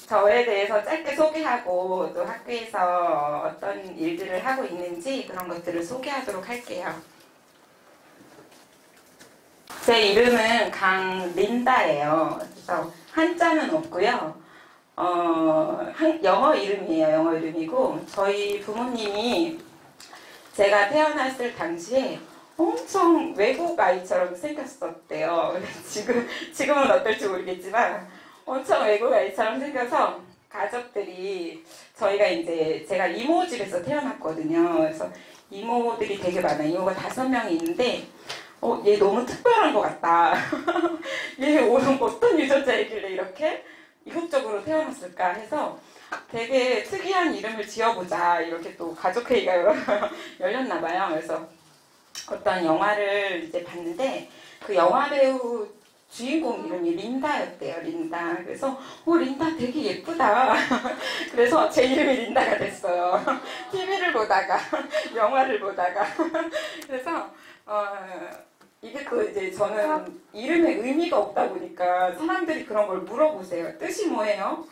저에 대해서 짧게 소개하고 또 학교에서 어떤 일들을 하고 있는지 그런 것들을 소개하도록 할게요. 제 이름은 강린다예요. 그래서 한자는 없고요. 영어 이름이에요. 영어 이름이고 저희 부모님이 제가 태어났을 당시에 엄청 외국 아이처럼 생겼었대요. 지금은 어떨지 모르겠지만 엄청 외국 아이처럼 생겨서 가족들이 저희가 이제 제가 이모 집에서 태어났거든요. 그래서 이모들이 되게 많아요. 이모가 5명이 있는데 얘 너무 특별한 것 같다. 얘 어떤 유전자이길래 이렇게 이국적으로 태어났을까 해서 되게 특이한 이름을 지어보자 이렇게 또 가족회의가 열렸나 봐요. 그래서 어떤 영화를 이제 봤는데 그 영화 배우 주인공 이름이 린다였대요. 린다. 그래서 린다 되게 예쁘다. 그래서 제 이름이 린다가 됐어요. TV를 보다가 영화를 보다가 그래서 이게 또 이제 저는 이름에 의미가 없다 보니까 사람들이 그런 걸 물어보세요. 뜻이 뭐예요?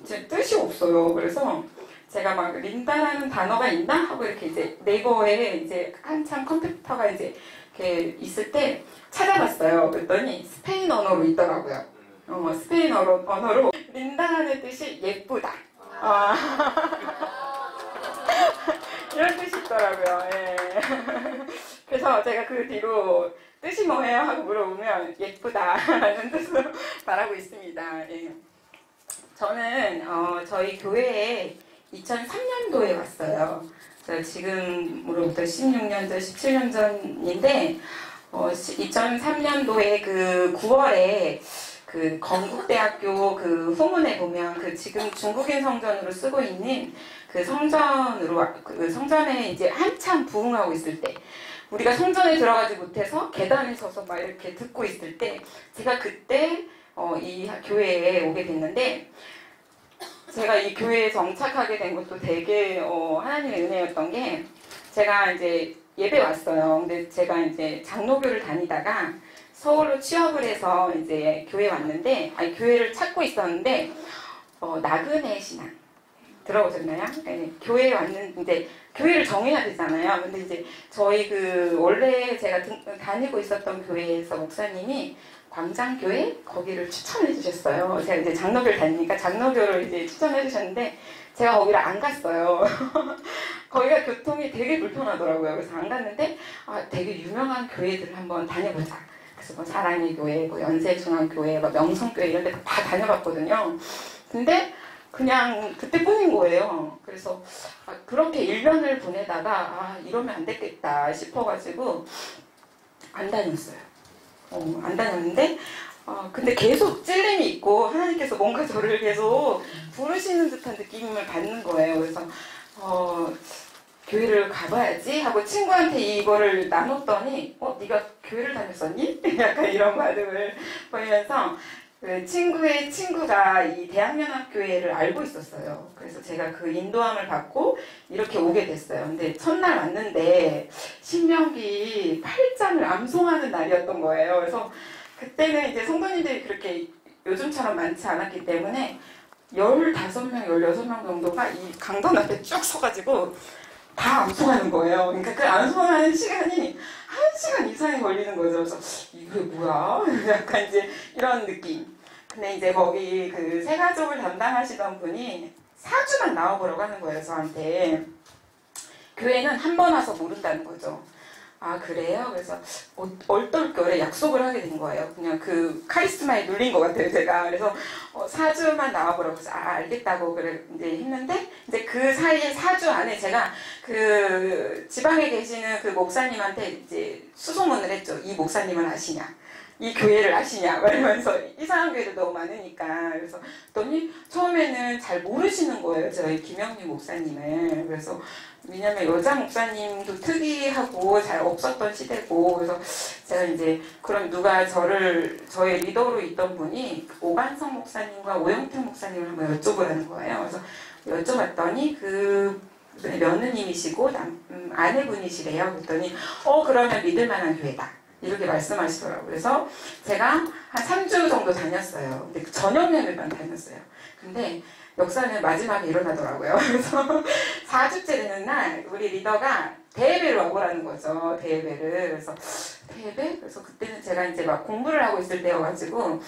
제 뜻이 없어요. 그래서 제가 막 린다라는 단어가 있나 하고 이렇게 이제 네이버에 이제 한참 컴퓨터가 이제 이렇게 있을 때 찾아봤어요. 그랬더니 스페인 언어로 있더라고요. 스페인 언어로 린다라는 뜻이 예쁘다. 이런 뜻이 있더라고요. 예. 그래서 제가 그 뒤로 뜻이 뭐예요? 하고 물어보면 예쁘다라는 뜻으로 말하고 있습니다. 예. 저는 저희 교회에 2003년도에 왔어요. 지금으로부터 16년 전, 17년 전인데 2003년도에 그 9월에 그 건국대학교 그 후문에 보면 그 지금 중국인 성전으로 쓰고 있는 그 성전에 이제 한참 부흥하고 있을 때 우리가 성전에 들어가지 못해서 계단에 서서 막 이렇게 듣고 있을 때 제가 그때 이 교회에 오게 됐는데 제가 이 교회에 정착하게 된 것도 되게 하나님의 은혜였던 게 제가 이제 예배 왔어요. 근데 제가 이제 장로교를 다니다가 서울로 취업을 해서 이제 교회 왔는데 교회를 찾고 있었는데 나그네 신앙 들어보셨나요? 네, 교회에 왔는데 교회를 정해야 되잖아요. 근데 이제 저희 원래 제가 다니고 있었던 교회에서 목사님이 광장교회 거기를 추천해 주셨어요. 제가 이제 장로교를 다니니까 장로교를 이제 추천해 주셨는데 제가 거기를 안 갔어요. 거기가 교통이 되게 불편하더라고요. 그래서 안 갔는데 되게 유명한 교회들을 한번 다녀보자. 그래서 뭐 사랑의 교회, 뭐 연세중앙교회, 뭐 명성교회 이런 데 다 다녀봤거든요. 근데 그냥 그때뿐인 거예요. 그래서 그렇게 1년을 보내다가 이러면 안 됐겠다 싶어가지고 안 다녔어요. 안 다녔는데 근데 계속 찔림이 있고 하나님께서 뭔가 저를 계속 부르시는 듯한 느낌을 받는 거예요. 그래서 교회를 가봐야지 하고 친구한테 이거를 나눴더니 네가 교회를 다녔었니? 약간 이런 반응을 보이면서 그 친구의 친구가 이 대학연합교회를 알고 있었어요. 그래서 제가 그 인도함을 받고 이렇게 오게 됐어요. 근데 첫날 왔는데 신명기 8장을 암송하는 날이었던 거예요. 그래서 그때는 이제 성도님들이 그렇게 요즘처럼 많지 않았기 때문에 15명, 16명 정도가 이 강단 앞에 쭉 서가지고 다 암송하는 거예요. 그러니까 그 암송하는 시간이 1시간 이상이 걸리는 거죠. 그래서 이게 뭐야? 약간 이제 이런 느낌. 근데 이제 거기 그 새가족을 담당하시던 분이 4주만 나와보라고 하는 거예요, 저한테. 교회는 한 번 와서 모른다는 거죠. 그래요? 그래서 얼떨결에 약속을 하게 된 거예요. 그냥 그 카리스마에 눌린 것 같아요, 제가. 그래서 4주만 나와보라고 해서 알겠다고 그래 이제 했는데 이제 그 사이에 4주 안에 제가 그 지방에 계시는 그 목사님한테 이제 수소문을 했죠. 이 목사님을 아시냐? 이 교회를 아시냐? 이러면서 이상한 교회도 너무 많으니까. 그래서 그랬더니 처음에는 잘 모르시는 거예요, 저희 김영미 목사님을. 그래서 왜냐면 여자 목사님도 특이하고 잘 없었던 시대고, 그래서 제가 이제 그럼 누가 저의 리더로 있던 분이 오관성 목사님과 오영택 목사님을 한번 여쭤보라는 거예요. 그래서 여쭤봤더니 그 며느님이시고 아내분이시래요. 그랬더니 그러면 믿을 만한 교회다. 이렇게 말씀하시더라고요. 그래서 제가 한 3주 정도 다녔어요. 근데 저녁연회만 다녔어요. 근데 역사는 마지막에 일어나더라고요. 그래서 4주째 되는 날 우리 리더가 대예배를 와보라는 거죠. 대예배를. 그래서 대예배? 그래서 그때는 제가 이제 막 공부를 하고 있을 때여가지고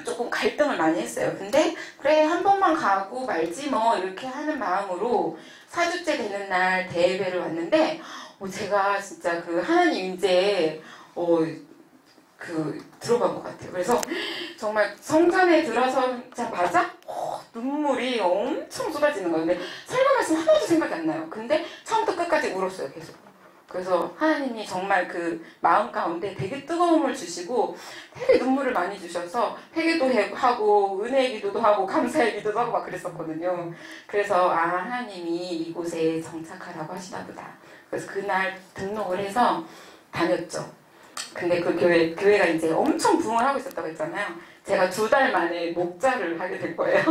조금 갈등을 많이 했어요. 근데 그래 한 번만 가고 말지 뭐 이렇게 하는 마음으로 4주째 되는 날 대예배를 왔는데 제가 진짜 그 하나님 인재에 들어간 것 같아요. 그래서 정말 성전에 들어서자마자 눈물이 엄청 쏟아지는 거예요. 근데 설교 말씀 하나도 생각이 안 나요. 근데 처음부터 끝까지 울었어요. 계속. 그래서 하나님이 정말 그 마음 가운데 되게 뜨거움을 주시고 되게 눈물을 많이 주셔서 회개도 하고 은혜의 기도도 하고 감사의 기도도 하고 막 그랬었거든요. 그래서 하나님이 이곳에 정착하라고 하시나 보다. 그래서 그날 등록을 해서 다녔죠. 근데 그 교회가 이제 엄청 부흥을 하고 있었다고 했잖아요. 제가 2달 만에 목자를 하게 될 거예요.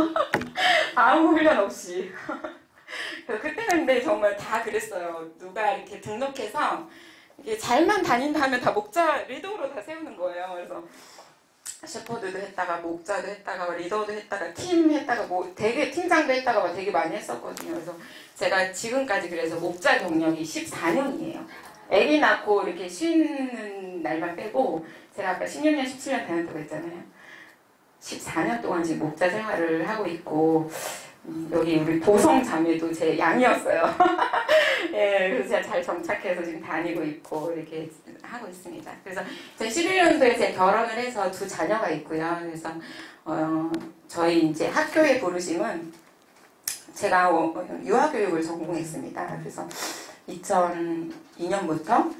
아무 훈련 없이. 그때는 근데 정말 다 그랬어요. 누가 이렇게 등록해서 이게 잘만 다닌다 하면 다 목자 리더로 다 세우는 거예요. 그래서 셰퍼드도 했다가 목자도 했다가 리더도 했다가 팀 했다가 뭐 되게 팀장도 했다가 막 되게 많이 했었거든요. 그래서 제가 지금까지 그래서 목자 경력이 14년이에요. 아기 낳고 이렇게 쉬는 날만 빼고 제가 아까 16년, 17년 다녔다고 했잖아요. 14년 동안 지금 목자 생활을 하고 있고 여기 우리 보성 자매도 제 양이었어요. 예, 그래서 제가 잘 정착해서 지금 다니고 있고 이렇게 하고 있습니다. 그래서 2011년도에 제가 결혼을 해서 2 자녀가 있고요. 그래서 저희 이제 학교의 부르심은 제가 유아교육을 전공했습니다. 그래서 2002년부터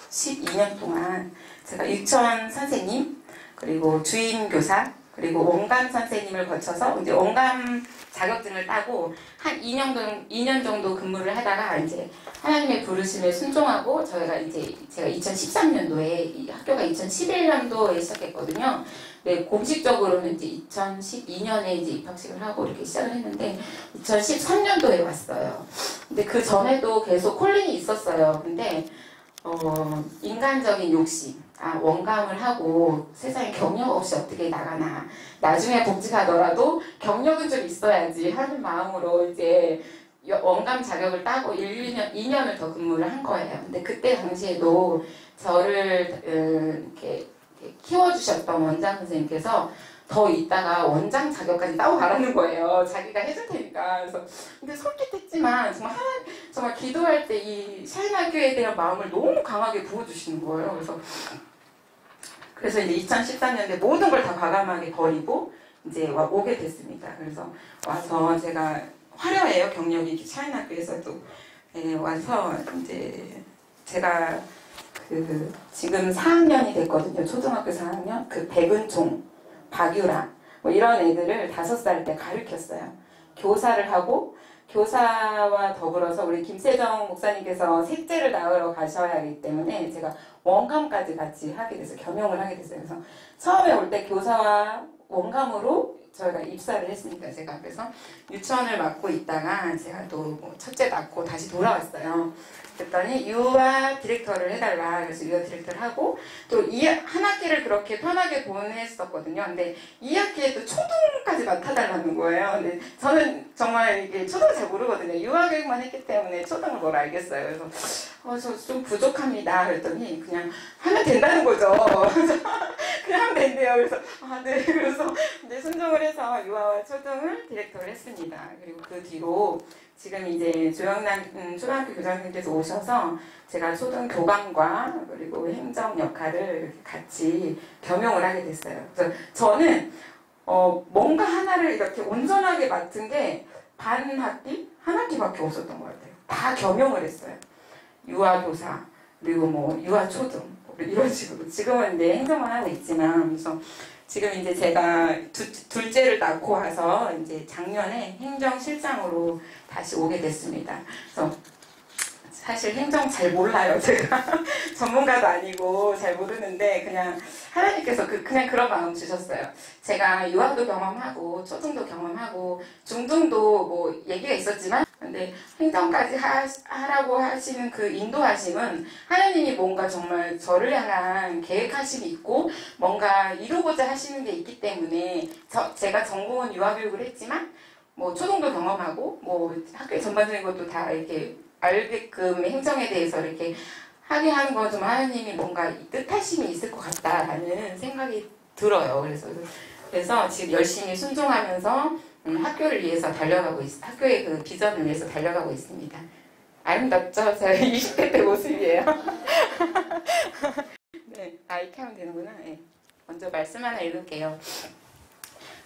12년 동안 제가 유치원 선생님 그리고 주임교사 그리고 원감 선생님을 거쳐서 이제 원감 자격증을 따고 한 2년 정도 근무를 하다가 이제 하나님의 부르심에 순종하고 제가 2013년도에 이 학교가 2011년도에 시작했거든요. 네, 공식적으로는 이제 2012년에 이제 입학식을 하고 이렇게 시작을 했는데 2013년도에 왔어요. 근데 그 전에도 계속 콜링이 있었어요. 근데 인간적인 욕심, 원감을 하고 세상에 경력 없이 어떻게 나가나, 나중에 복직하더라도 경력은 좀 있어야지 하는 마음으로 이제 원감 자격을 따고 2년을 더 근무를 한 거예요. 근데 그때 당시에도 저를 이렇게 키워주셨던 원장 선생님께서 더 있다가 원장 자격까지 따고 가라는 거예요. 자기가 해줄 테니까. 그래서 근데 솔깃했지만 정말 기도할 때 이 샤인학교에 대한 마음을 너무 강하게 부어주시는 거예요. 그래서 이제 2014년에 모든 걸 다 과감하게 버리고 이제 오게 됐습니다. 그래서 와서 제가 화려해요. 경력이 샤인학교에서도 와서 이제 제가 지금 4학년이 됐거든요. 초등학교 4학년. 백은총, 박유라 뭐 이런 애들을 5살 때 가르쳤어요. 교사를 하고 교사와 더불어서 우리 김세정 목사님께서 셋째를 낳으러 가셔야 하기 때문에 제가 원감까지 같이 하게 돼서 겸용을 하게 됐어요. 그래서 처음에 올 때 교사와 원감으로 저희가 입사를 했으니까 제가 그래서 유치원을 맡고 있다가 제가 또 첫째 낳고 다시 돌아왔어요. 그랬더니 유아 디렉터를 해달라. 그래서 유아 디렉터를 하고 또 한 학기를 그렇게 편하게 보냈었거든요. 근데 2학기에 또 초등까지 맡아달라는 거예요. 근데 저는 정말 이게 초등 잘 모르거든요. 유아 교육만 했기 때문에 초등을 뭘 알겠어요. 그래서 저 좀 부족합니다. 그랬더니 그냥 하면 된다는 거죠. 그냥 하면 된대요. 그래서 네. 그래서 이제 순종을 해서 유아와 초등을 디렉터를 했습니다. 그리고 그 뒤로 지금 이제 조영남 초등학교 교장님께서 오셔서 제가 초등 교감과 그리고 행정 역할을 같이 겸용을 하게 됐어요. 그래서 저는 뭔가 하나를 이렇게 온전하게 맡은 게 한 학기밖에 없었던 것 같아요. 다 겸용을 했어요. 유아 교사 그리고 뭐 유아 초등 이런 식으로 지금은 이제 행정만 하고 있지만 그래서 지금 이제 제가 둘째를 낳고 와서 이제 작년에 행정실장으로 다시 오게 됐습니다. 그래서 사실 행정 잘 몰라요. 제가 전문가도 아니고 잘 모르는데 그냥 하나님께서 그냥 그런 마음 주셨어요. 제가 유아도 경험하고 초등도 경험하고 중등도 뭐 얘기가 있었지만 근데 행정까지 하라고 하시는 그 인도하심은 하나님이 뭔가 정말 저를 향한 계획하심이 있고 뭔가 이루고자 하시는 게 있기 때문에 제가 전공은 유아교육을 했지만 뭐 초등도 경험하고 뭐 학교의 전반적인 것도 다 이렇게 알게끔 행정에 대해서 이렇게 하게 하는 건 좀 하나님이 뭔가 뜻하심이 있을 것 같다라는 생각이 들어요. 그래서 지금 열심히 순종하면서 학교를 위해서 달려가고 학교의 그 비전을 위해서 달려가고 있습니다. 아름답죠? 제가 20대 때 모습이에요. 네, 이렇게 하면 되는구나. 네. 먼저 말씀 하나 읽을게요.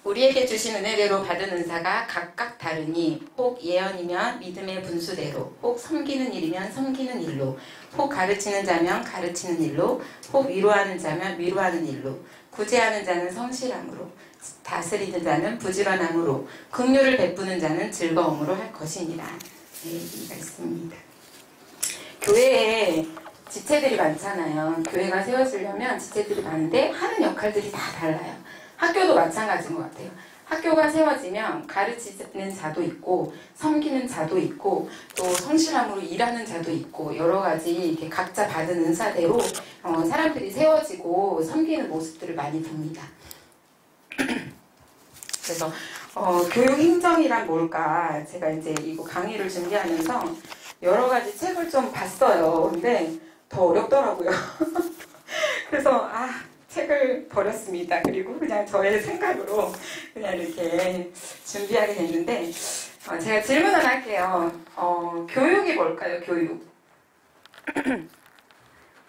우리에게 주신 은혜대로 받은 은사가 각각 다르니 혹 예언이면 믿음의 분수대로, 혹 섬기는 일이면 섬기는 일로, 혹 가르치는 자면 가르치는 일로, 혹 위로하는 자면 위로하는 일로, 구제하는 자는 성실함으로, 다스리는 자는 부지런함으로, 긍휼을 베푸는 자는 즐거움으로 할 것이니라. 네, 이 말씀입니다. 교회에 지체들이 많잖아요. 교회가 세워지려면 지체들이 많은데 하는 역할들이 다 달라요. 학교도 마찬가지인 것 같아요. 학교가 세워지면 가르치는 자도 있고 섬기는 자도 있고 또 성실함으로 일하는 자도 있고 여러 가지 이렇게 각자 받은 은사대로 사람들이 세워지고 섬기는 모습들을 많이 봅니다. 그래서 교육 행정이란 뭘까? 제가 이제 이거 강의를 준비하면서 여러 가지 책을 좀 봤어요. 근데 더 어렵더라고요. 그래서 책을 버렸습니다. 그리고 그냥 저의 생각으로 그냥 이렇게 준비하게 됐는데 제가 질문 하나 할게요. 교육이 뭘까요? 교육.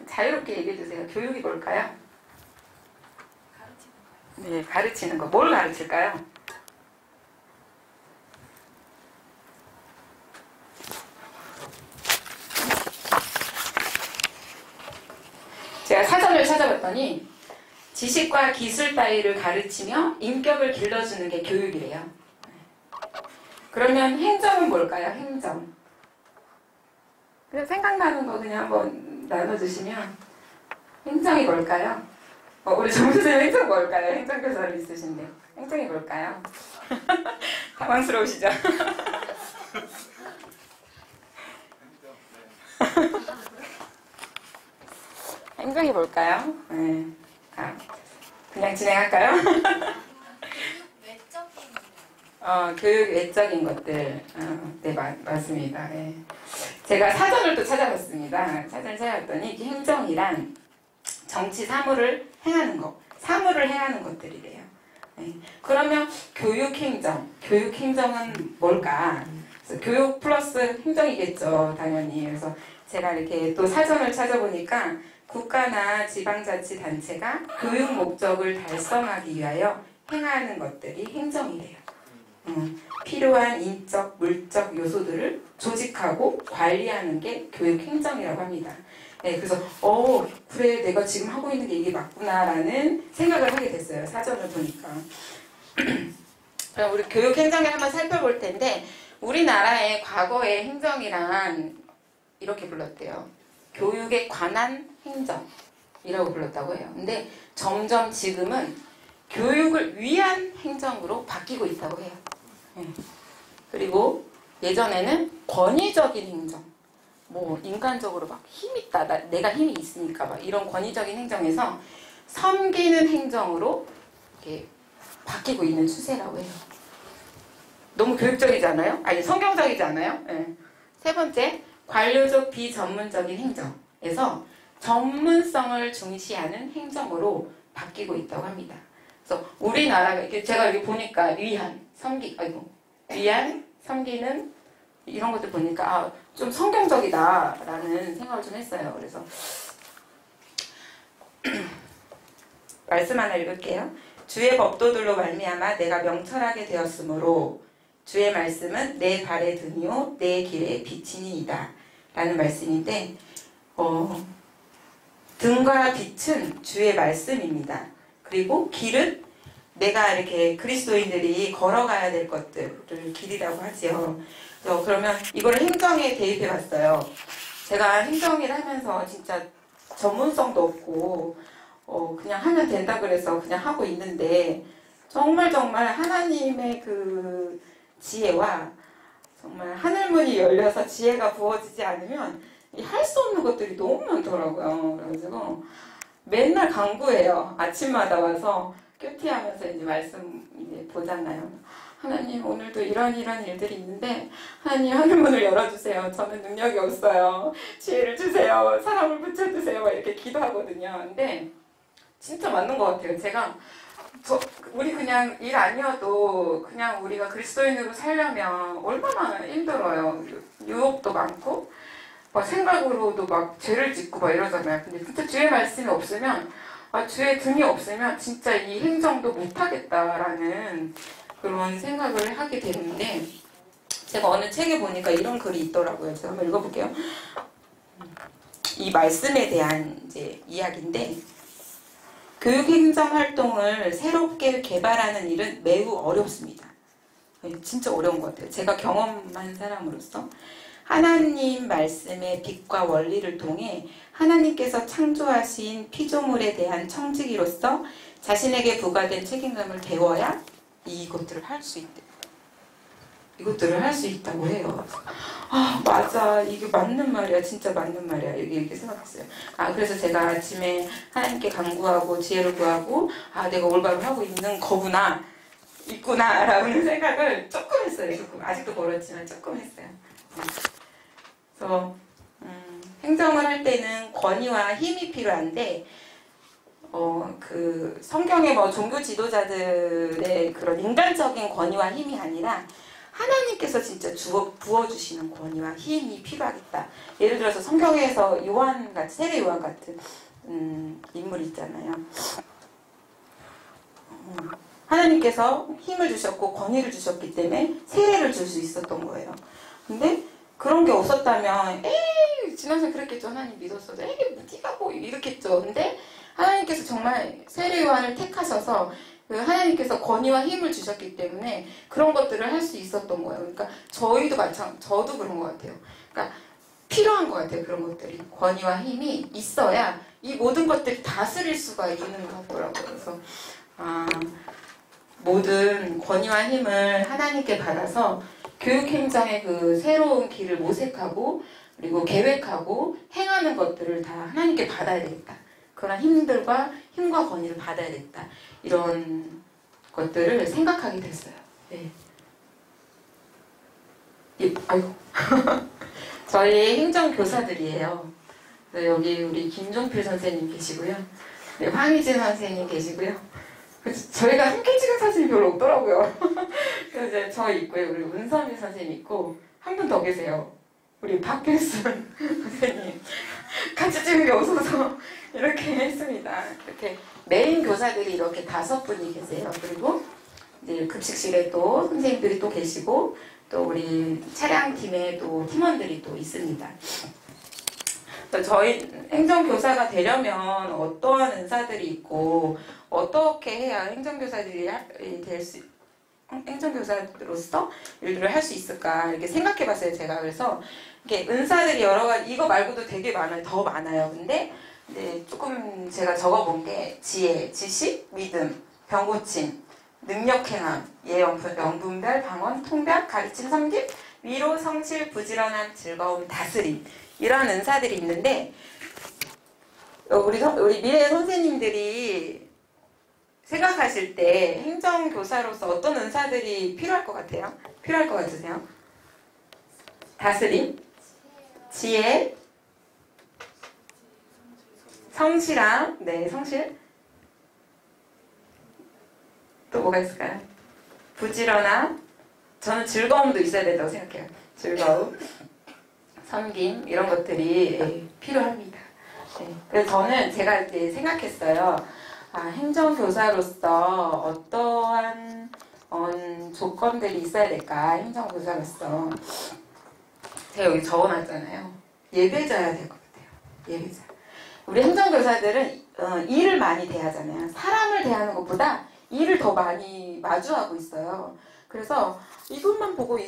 자유롭게 얘기해 주세요. 교육이 뭘까요? 네, 가르치는 거. 뭘 가르칠까요? 제가 사전을 찾아봤더니 지식과 기술 따위를 가르치며 인격을 길러주는 게 교육이래요. 그러면 행정은 뭘까요? 행정. 그냥 생각나는 거 그냥 한번 나눠주시면 행정이 뭘까요? 우리 정선생님 행정 뭘까요? 행정교사로 있으신데 행정이 뭘까요? 당황스러우시죠? 행정이 뭘까요? 네. 그냥 진행할까요? 교육 외적인 것들. 네, 맞습니다. 네. 제가 사전을 또 찾아봤습니다. 사전을 찾아봤더니 행정이란 정치 사무를 행하는 것, 사무를 행하는 것들이래요. 네. 그러면 교육행정은 뭘까? 교육 플러스 행정이겠죠, 당연히. 그래서 제가 이렇게 또 사전을 찾아보니까 국가나 지방자치단체가 교육 목적을 달성하기 위하여 행하는 것들이 행정이래요. 필요한 인적, 물적 요소들을 조직하고 관리하는 게 교육행정이라고 합니다. 네, 그래서 그래 내가 지금 하고 있는 게 이게 맞구나라는 생각을 하게 됐어요. 사전을 보니까. 그럼 우리 교육행정을 한번 살펴볼 텐데 우리나라의 과거의 행정이란 이렇게 불렀대요. 교육에 관한 행정이라고 불렀다고 해요. 근데 점점 지금은 교육을 위한 행정으로 바뀌고 있다고 해요. 네. 그리고 예전에는 권위적인 행정, 뭐 인간적으로 막 힘 있다, 내가 힘이 있으니까 막 이런 권위적인 행정에서 섬기는 행정으로 이렇게 바뀌고 있는 추세라고 해요. 너무 교육적이지 않아요? 아니 성경적이지 않아요? 네. 세 번째, 관료적 비전문적인 행정에서 전문성을 중시하는 행정으로 바뀌고 있다고 합니다. 그래서 우리나라가 제가 여기 보니까 위한, 섬기는 이런 것들 보니까 좀 성경적이다라는 생각을 좀 했어요. 그래서 말씀 하나 읽을게요. 주의 법도들로 말미암아 내가 명철하게 되었으므로 주의 말씀은 내 발의 등이요 내 길의 빛이니이다 라는 말씀인데 등과 빛은 주의 말씀입니다. 그리고 길은 내가 이렇게 그리스도인들이 걸어가야 될 것들을 길이라고 하지요. 그러면 이걸 행정에 대입해 봤어요. 제가 행정일을 하면서 진짜 전문성도 없고 그냥 하면 된다 그래서 그냥 하고 있는데 정말 하나님의 그 지혜와 정말 하늘문이 열려서 지혜가 부어지지 않으면 할 수 없는 것들이 너무 많더라고요. 그래가지고 맨날 강구해요. 아침마다 와서 큐티하면서 이제 말씀 이제 보잖아요. 하나님 오늘도 이런 일들이 있는데 하나님 하늘문을 열어주세요. 저는 능력이 없어요. 지혜를 주세요. 사람을 붙여주세요. 이렇게 기도하거든요. 근데 진짜 맞는 것 같아요. 제가 우리 그냥 일 아니어도 그냥 우리가 그리스도인으로 살려면 얼마나 힘들어요. 유혹도 많고 막 생각으로도 막 죄를 짓고 막 이러잖아요. 근데 진짜 주의 말씀이 없으면 주의 등이 없으면 진짜 이 행정도 못하겠다라는 그런 생각을 하게 되는데 제가 어느 책에 보니까 이런 글이 있더라고요. 제가 한번 읽어볼게요. 이 말씀에 대한 이제 이야기인데 교육행정 활동을 새롭게 개발하는 일은 매우 어렵습니다. 진짜 어려운 것 같아요. 제가 경험한 사람으로서 하나님 말씀의 빛과 원리를 통해 하나님께서 창조하신 피조물에 대한 청지기로서 자신에게 부과된 책임감을 배워야 이것들을 할 수 있대. 이것들을 할 수 있다고 해요. 맞아. 이게 맞는 말이야. 진짜 맞는 말이야. 이렇게 생각했어요. 그래서 제가 아침에 하나님께 간구하고 지혜를 구하고 내가 올바로 하고 있는 거구나. 있구나. 라는 생각을 조금 했어요. 조금. 아직도 멀었지만 조금 했어요. 그래서 행정을 할 때는 권위와 힘이 필요한데 그 성경의 뭐 종교 지도자들의 그런 인간적인 권위와 힘이 아니라 하나님께서 진짜 부어주시는 권위와 힘이 필요하겠다. 예를 들어서 성경에서 요한같이 세례 요한 같은 인물 있잖아요. 하나님께서 힘을 주셨고 권위를 주셨기 때문에 세례를 줄 수 있었던 거예요. 근데 그런 게 없었다면 지난생 그랬겠죠. 하나님 믿었어도 네가 뭐 이렇겠죠. 근데 하나님께서 정말 세례 요한을 택하셔서 하나님께서 권위와 힘을 주셨기 때문에 그런 것들을 할 수 있었던 거예요. 그러니까 저도 그런 것 같아요. 그러니까 필요한 것 같아요. 그런 것들이 권위와 힘이 있어야 이 모든 것들이 다스릴 수가 있는 것 같더라고요. 그래서 모든 권위와 힘을 하나님께 받아서 교육행정의 그 새로운 길을 모색하고 그리고 계획하고 행하는 것들을 다 하나님께 받아야 되겠다. 그런 힘과 권위를 받아야 되겠다. 이런 것들을 생각하게 됐어요. 네. 아이고. 저희 행정교사들이에요. 여기 우리 김종필 선생님 계시고요. 네, 황희진 선생님 계시고요. 저희가 함께 찍은 사진이 별로 없더라고요. 그래서 이제 저 있고요. 우리 은선미 선생님 있고 한 분 더 계세요. 우리 박필순 선생님. 같이 찍은 게 없어서 이렇게 했습니다. 이렇게 메인 교사들이 이렇게 5분이 계세요. 그리고 이제 급식실에 또 선생님들이 또 계시고 또 우리 차량팀에 또 팀원들이 또 있습니다. 저희 행정교사가 되려면 어떠한 은사들이 있고 어떻게 해야 행정교사들이 행정교사로서 일들을 할 수 있을까 이렇게 생각해봤어요. 제가 그래서 이렇게 은사들이 여러 가지 이거 말고도 되게 많아요. 더 많아요. 근데 조금 제가 적어본 게 지혜, 지식, 믿음, 병고침, 능력행함, 영분별, 방언, 통변, 가르침, 섬김, 위로, 성실, 부지런함, 즐거움, 다스림 이런 은사들이 있는데 우리 미래 선생님들이 생각하실 때 행정교사로서 어떤 은사들이 필요할 것 같아요? 필요할 것 같으세요? 다스림, 지혜, 성실함, 네, 성실. 또 뭐가 있을까요? 부지런함. 저는 즐거움도 있어야 된다고 생각해요. 즐거움, 섬김 이런 것들이 필요합니다. 네. 그래서 제가 이제 생각했어요. 행정교사로서 어떠한 조건들이 있어야 될까? 행정교사로서 제가 여기 적어놨잖아요. 예배자야 될 것 같아요. 예배자. 우리 행정교사들은 일을 많이 대하잖아요. 사람을 대하는 것보다 일을 더 많이 마주하고 있어요. 그래서 이것만 보고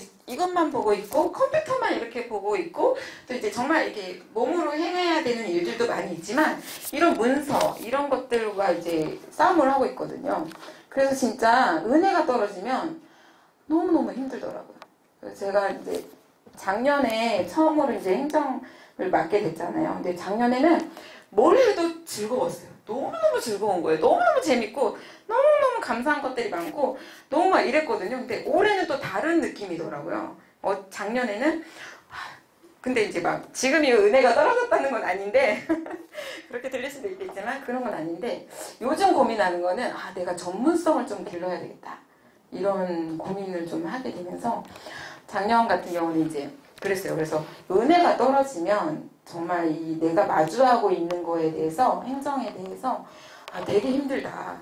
있고 컴퓨터만 이렇게 보고 있고 또 이제 정말 이렇게 몸으로 행해야 되는 일들도 많이 있지만 이런 문서 이런 것들과 이제 싸움을 하고 있거든요. 그래서 진짜 은혜가 떨어지면 너무너무 힘들더라고요. 그래서 제가 이제 작년에 처음으로 이제 행정을 맡게 됐잖아요. 근데 작년에는 뭘 해도 즐거웠어요. 너무너무 즐거운 거예요. 너무너무 재밌고 너무너무 감사한 것들이 많고 너무 막 이랬거든요. 근데 올해는 또 다른 느낌이더라고요. 작년에는 근데 이제 막 지금이 은혜가 떨어졌다는 건 아닌데 그렇게 들릴 수도 있겠지만 그런 건 아닌데 요즘 고민하는 거는 내가 전문성을 좀 길러야 되겠다. 이런 고민을 좀 하게 되면서 작년 같은 경우는 이제 그랬어요. 그래서 은혜가 떨어지면 정말 이 내가 마주하고 있는 거에 대해서 행정에 대해서 되게 힘들다.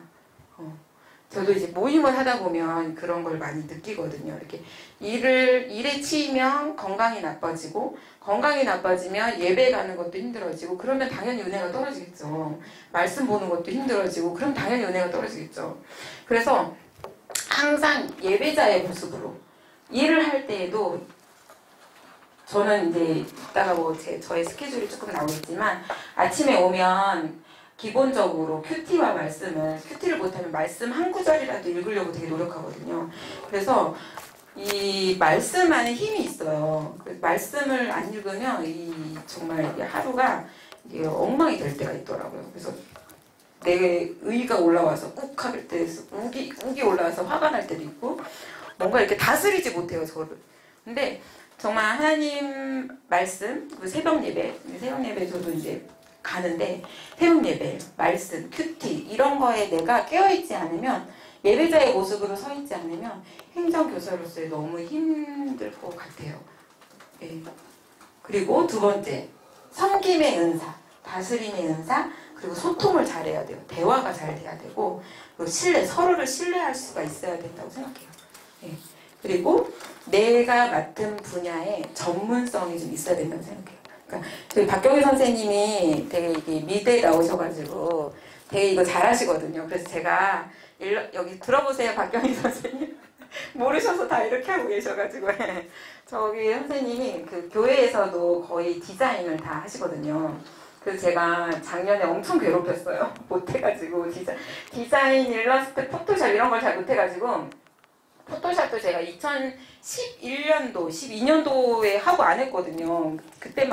저도 이제 모임을 하다 보면 그런 걸 많이 느끼거든요. 이렇게 일에 치이면 건강이 나빠지고 건강이 나빠지면 예배 가는 것도 힘들어지고 그러면 당연히 은혜가 떨어지겠죠. 말씀 보는 것도 힘들어지고 그럼 당연히 은혜가 떨어지겠죠. 그래서 항상 예배자의 모습으로 일을 할 때에도 저는 이제 이따가 저의 스케줄이 조금 나오겠지만 아침에 오면 기본적으로 큐티와 큐티를 못하면 말씀 한 구절이라도 읽으려고 되게 노력하거든요. 그래서 이 말씀 안에 힘이 있어요. 말씀을 안 읽으면 정말 하루가 이게 엉망이 될 때가 있더라고요. 그래서 내 의가 올라와서 꾹 할 때 욱이 올라와서 화가 날 때도 있고 뭔가 이렇게 다스리지 못해요, 저를. 근데 정말 하나님 말씀, 새벽 예배 저도 이제 가는데 새벽 예배, 말씀, 큐티 이런 거에 내가 깨어있지 않으면 예배자의 모습으로 서 있지 않으면 행정교사로서 너무 힘들 것 같아요. 네. 그리고 두 번째, 섬김의 은사, 다스림의 은사, 그리고 소통을 잘해야 돼요. 대화가 잘 돼야 되고 서로를 신뢰할 수가 있어야 된다고 생각해요. 네. 그리고 내가 맡은 분야에 전문성이 좀 있어야 된다고 생각해요. 그러니까 저희 박경희 선생님이 되게 이게 미대에 나오셔가지고 되게 이거 잘하시거든요. 그래서 제가 여기 들어보세요, 박경희 선생님. 모르셔서 다 이렇게 하고 계셔가지고 저기 선생님이 그 교회에서도 거의 디자인을 다 하시거든요. 그래서 제가 작년에 엄청 괴롭혔어요. 못해가지고 디자인, 일러스트, 포토샵 이런 걸 잘 못해가지고 포토샵도 제가 2011년도, 12년도에 하고 안 했거든요. 그때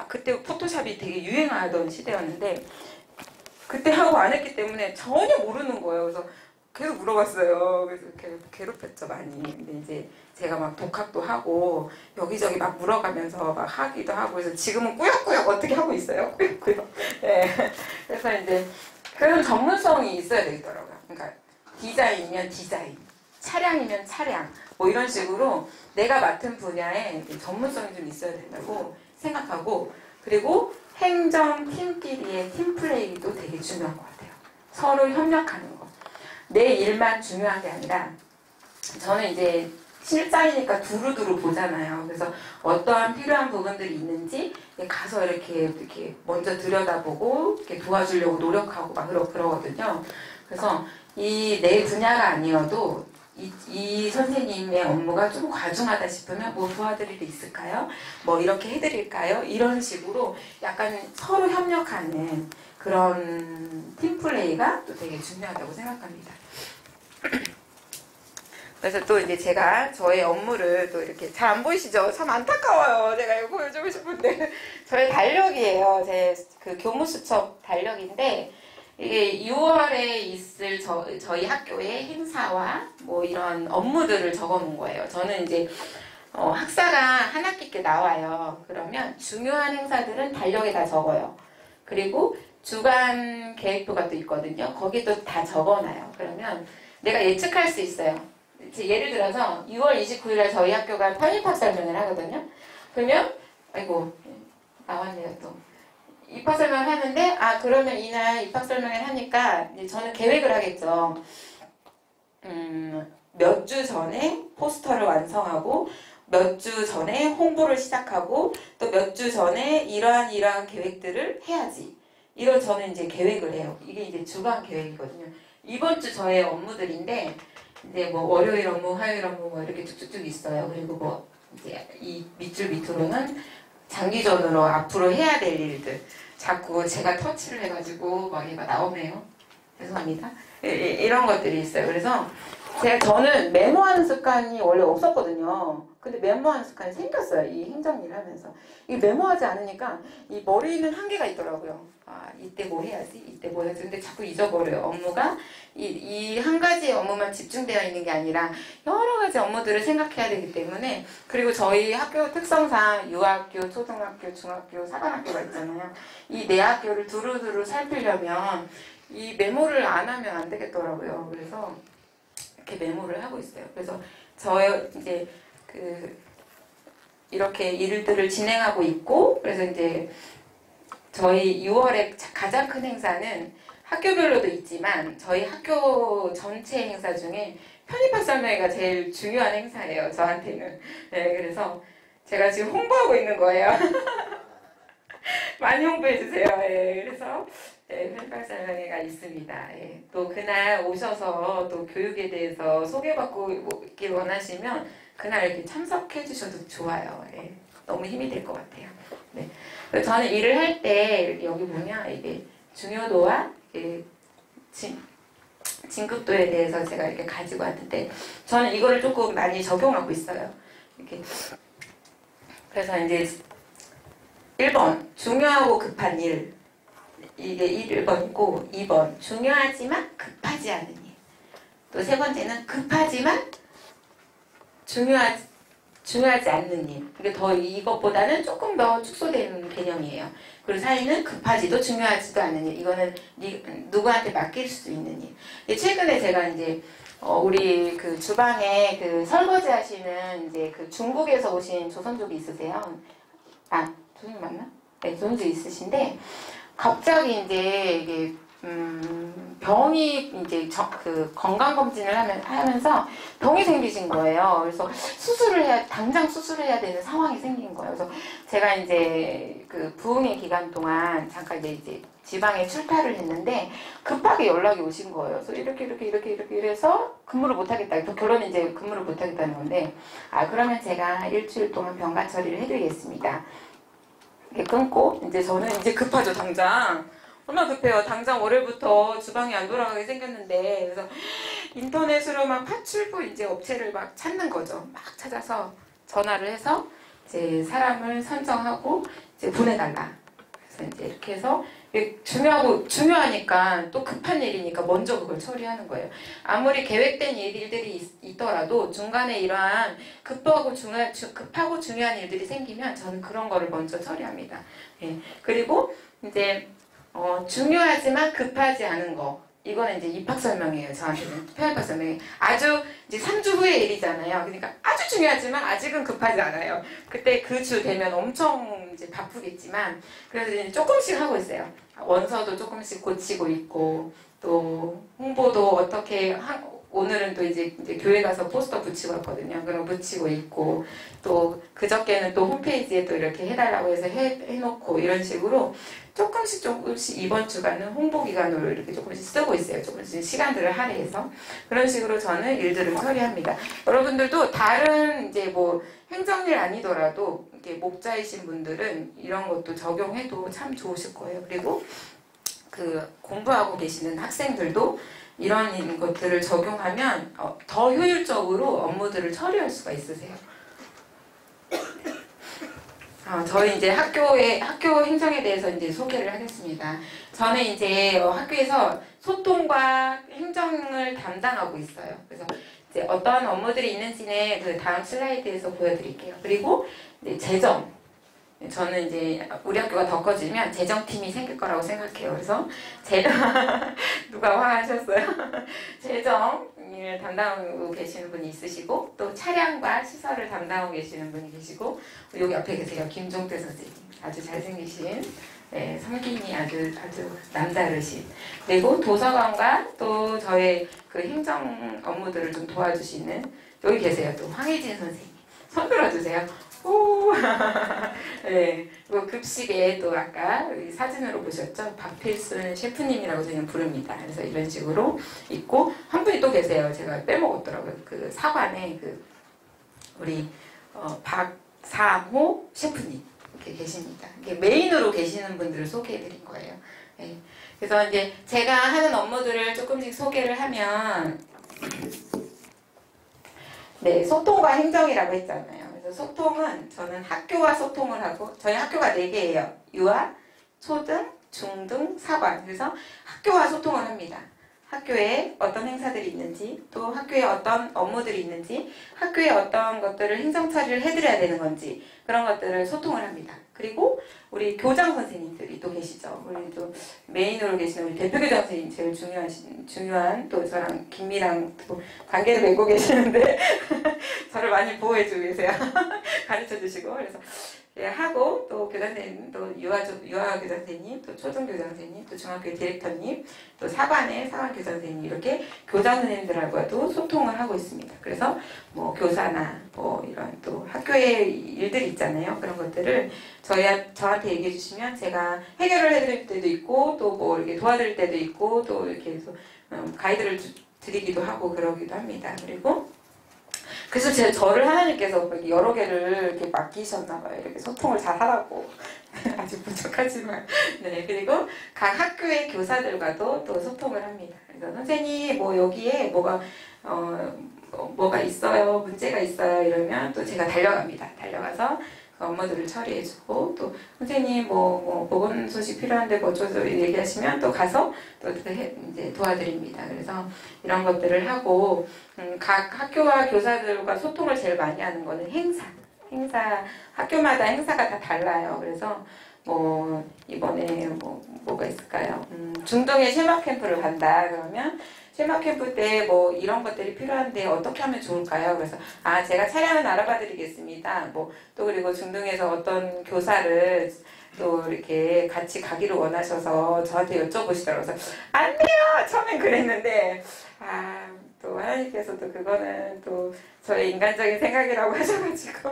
그때 포토샵이 되게 유행하던 시대였는데 그때 하고 안 했기 때문에 전혀 모르는 거예요. 그래서 계속 물어봤어요. 그래서 괴롭혔죠, 많이. 근데 이제 제가 막 독학도 하고 여기저기 막 물어가면서 막 하기도 하고 그래서 지금은 꾸역꾸역 어떻게 하고 있어요. 꾸역꾸역. 네. 그래서 이제 그런 전문성이 있어야 되겠더라고요. 그러니까 디자인이면 디자인, 차량이면 차량, 뭐 이런 식으로 내가 맡은 분야에 전문성이 좀 있어야 된다고 생각하고 그리고 행정 팀끼리의 팀플레이도 되게 중요한 것 같아요. 서로 협력하는 거. 내 일만 중요한 게 아니라 저는 이제 실장이니까 두루두루 보잖아요. 그래서 어떠한 필요한 부분들이 있는지 가서 이렇게 먼저 들여다보고 이렇게 도와주려고 노력하고 막 그러거든요. 그래서 이 내 분야가 아니어도 이 선생님의 업무가 좀 과중하다 싶으면 뭐 도와드릴 일 있을까요? 뭐 이렇게 해드릴까요? 이런 식으로 약간 서로 협력하는 그런 팀플레이가 또 되게 중요하다고 생각합니다. 그래서 또 이제 제가 저의 업무를 또 이렇게 잘 안 보이시죠? 참 안타까워요. 제가 이거 보여주고 싶은데 저의 달력이에요. 제 그 교무수첩 달력인데 이게 6월에 있을 저희 학교의 행사와 뭐 이런 업무들을 적어 놓은 거예요. 저는 이제 학사가 한 학기께 나와요. 그러면 중요한 행사들은 달력에 다 적어요. 그리고 주간 계획표가 또 있거든요. 거기도 다 적어놔요. 그러면 내가 예측할 수 있어요. 예를 들어서 6월 29일에 저희 학교가 편입학설명을 하거든요. 그러면 아이고 나왔네요 또. 입학설명을 하는데 그러면 이날 입학설명을 하니까 이제 저는 계획을 하겠죠. 몇 주 전에 포스터를 완성하고 몇 주 전에 홍보를 시작하고 또 몇 주 전에 이러한 계획들을 해야지. 이런 저는 이제 계획을 해요. 이게 이제 주간 계획이거든요. 이번 주 저의 업무들인데 이제 뭐 월요일 업무, 화요일 업무 뭐 이렇게 쭉쭉쭉 있어요. 그리고 뭐 이제 이 밑줄 밑으로는 장기전으로 앞으로 해야 될 일들. 자꾸 제가 터치를 해가지고 막 얘가 나오네요. 죄송합니다. 이런 것들이 있어요. 그래서 저는 메모하는 습관이 원래 없었거든요. 근데 메모하는 습관이 생겼어요. 이 행정일을 하면서. 이 메모하지 않으니까 이 머리는 한계가 있더라고요. 아, 이때 뭐 해야지, 이때 뭐 해야지. 근데 자꾸 잊어버려요. 업무가 이 한 가지 업무만 집중되어 있는 게 아니라 여러 가지 업무들을 생각해야 되기 때문에, 그리고 저희 학교 특성상 유학교, 초등학교, 중학교, 사관학교가 있잖아요. 이 네 학교를 두루두루 살피려면 이 메모를 안 하면 안 되겠더라고요. 그래서 이렇게 메모를 하고 있어요. 그래서 이제 이렇게 일들을 진행하고 있고, 그래서 이제 저희 6월에 가장 큰 행사는 학교별로도 있지만 저희 학교 전체 행사 중에 편입학설명회가 제일 중요한 행사예요. 저한테는. 네, 그래서 제가 지금 홍보하고 있는 거예요. 많이 홍보해주세요. 예, 그래서 네, 편입학설명회가 있습니다. 예, 또 그날 오셔서 또 교육에 대해서 소개받고 있길 원하시면 그날 이렇게 참석해 주셔도 좋아요. 예, 너무 힘이 될 것 같아요. 네. 저는 일을 할 때 여기 보면 이게 중요도와 진급도에 대해서 제가 이렇게 가지고 왔는데, 저는 이거를 조금 많이 적용하고 있어요. 이렇게. 그래서 이제 1번 중요하고 급한 일, 이게 1번이고, 2번 중요하지만 급하지 않은 일, 또 세 번째는 급하지만 중요하지 않는 일. 이것보다는 조금 더 축소되는 개념이에요. 그리고 사이는 급하지도 중요하지도 않은 일. 이거는 누구한테 맡길 수 있는 일. 최근에 제가 이제 우리 그 주방에 그 설거지 하시는 이제 그 중국에서 오신 조선족이 있으세요. 아, 조선족 맞나? 네, 조선족 있으신데 갑자기 이제 이게 병이 이제 그 건강검진을 하면서 병이 생기신 거예요. 그래서 당장 수술을 해야 되는 상황이 생긴 거예요. 그래서 제가 이제 그 부흥의 기간 동안 잠깐 이제 지방에 출타를 했는데 급하게 연락이 오신 거예요. 그래서 이렇게 해서 근무를 못하겠다. 또 결혼 이제 근무를 못하겠다는 건데, 그러면 제가 일주일 동안 병가 처리를 해드리겠습니다. 이렇게 끊고, 이제 저는 이제 급하죠, 당장. 얼마나 급해요. 당장 월요일부터 주방이 안 돌아가게 생겼는데, 그래서 인터넷으로 막 파출부 이제 업체를 막 찾는 거죠. 막 찾아서 전화를 해서 이제 사람을 선정하고 이제 보내달라. 그래서 이제 이렇게 해서 중요하니까 또 급한 일이니까 먼저 그걸 처리하는 거예요. 아무리 계획된 일들이 있더라도 중간에 이러한 급하고 중요한 일들이 생기면 저는 그런 거를 먼저 처리합니다. 예. 그리고 이제 중요하지만 급하지 않은 거. 이거는 이제 입학설명이에요. 저한테는 편입학설명이. 아주 이제 3주 후의 일이잖아요. 그러니까 아주 중요하지만 아직은 급하지 않아요. 그때 그 주 되면 엄청 이제 바쁘겠지만, 그래서 이제 조금씩 하고 있어요. 원서도 조금씩 고치고 있고, 또 홍보도 어떻게 오늘은 또 이제 교회 가서 포스터 붙이고 왔거든요. 그럼 붙이고 있고, 또 그저께는 또 홈페이지에 또 이렇게 해달라고 해서 해놓고, 이런 식으로 조금씩 이번 주간은 홍보 기간으로 이렇게 조금씩 쓰고 있어요. 조금씩 시간들을 할애해서. 그런 식으로 저는 일들을 처리합니다. 여러분들도 다른 이제 뭐 행정일 아니더라도 이렇게 목자이신 분들은 이런 것도 적용해도 참 좋으실 거예요. 그리고 그 공부하고 계시는 학생들도 이런 것들을 적용하면 더 효율적으로 업무들을 처리할 수가 있으세요. 저희 이제 학교 행정에 대해서 이제 소개를 하겠습니다. 저는 이제 학교에서 소통과 행정을 담당하고 있어요. 그래서 이제 어떠한 업무들이 있는지는 그 다음 슬라이드에서 보여드릴게요. 그리고 이제 재정. 저는 이제 우리 학교가 더 커지면 재정팀이 생길 거라고 생각해요. 그래서 누가 화하셨어요? 재정을 담당하고 계시는 분이 있으시고, 또 차량과 시설을 담당하고 계시는 분이 계시고, 여기 옆에 계세요. 김종태 선생님. 아주 잘생기신, 네, 성김이 아주 남다르신. 그리고 도서관과 또 저의 그 행정 업무들을 좀 도와주시는, 여기 계세요. 또 황혜진 선생님. 손 들어주세요. 오, 네. 그리고 급식에 또 아까 사진으로 보셨죠? 박필순 셰프님이라고 저희는 부릅니다. 그래서 이런 식으로 있고, 한 분이 또 계세요. 제가 빼먹었더라고요. 그 사관에 우리 박사호 셰프님 이렇게 계십니다. 이렇게 메인으로 계시는 분들을 소개해드린 거예요. 네. 그래서 이제 제가 하는 업무들을 조금씩 소개를 하면, 네, 소통과 행정이라고 했잖아요. 그래서 소통은 저는 학교와 소통을 하고 저희 학교가 4개예요. 유아, 초등, 중등, 사관. 그래서 학교와 소통을 합니다. 학교에 어떤 행사들이 있는지, 또 학교에 어떤 업무들이 있는지, 학교에 어떤 것들을 행정 처리를 해드려야 되는 건지 그런 것들을 소통을 합니다. 그리고 우리 교장 선생님들이 또 계시죠. 우리 또 메인으로 계시는 우리 대표 교장 선생님 제일 중요한 또 저랑 긴밀한 또 관계를 맺고 계시는데 저를 많이 보호해주고 계세요. 가르쳐 주시고 그래서 예, 하고 또 교장 선생님, 또 유아 교장 선생님, 또 초등 교장 선생님, 또 중학교 디렉터님, 또 사관 교장 선생님 이렇게 교장 선생님들하고도 소통을 하고 있습니다. 그래서 뭐 교사나 뭐 이런 또 학교의 일들이 있잖아요. 그런 것들을 저한테 얘기해 주시면 제가 해결을 해드릴 때도 있고 또 뭐 이렇게 도와드릴 때도 있고 또 이렇게 해서 가이드를 드리기도 하고 그러기도 합니다. 그리고 그래서 저를 하나님께서 여러 개를 이렇게 맡기셨나봐요. 이렇게 소통을 잘 하라고. 아직 부족하지만. 네, 그리고 각 학교의 교사들과도 또 소통을 합니다. 그래서 선생님, 뭐 여기에 뭐가 있어요, 문제가 있어요, 이러면 또 제가 달려갑니다. 달려가서 그 업무들을 처리해주고, 또 선생님, 보건 소식 필요한데 뭐 어쩌고 얘기하시면 또 가서 또 이제 도와드립니다. 그래서 이런 것들을 하고, 각 학교와 교사들과 소통을 제일 많이 하는 거는 행사, 학교마다 행사가 다 달라요. 그래서 뭐 이번에 뭐가 있을까요? 중동에 쉐마 캠프를 간다 그러면 쉐마 캠프 때 뭐 이런 것들이 필요한데 어떻게 하면 좋을까요? 그래서 제가 차량을 알아봐 드리겠습니다. 뭐 또 그리고 중동에서 어떤 교사를 또 이렇게 같이 가기를 원하셔서 저한테 여쭤보시더라고요. 그래서 안 돼요! 처음엔 그랬는데 또 하나님께서도 그거는 또 저의 인간적인 생각이라고 하셔가지고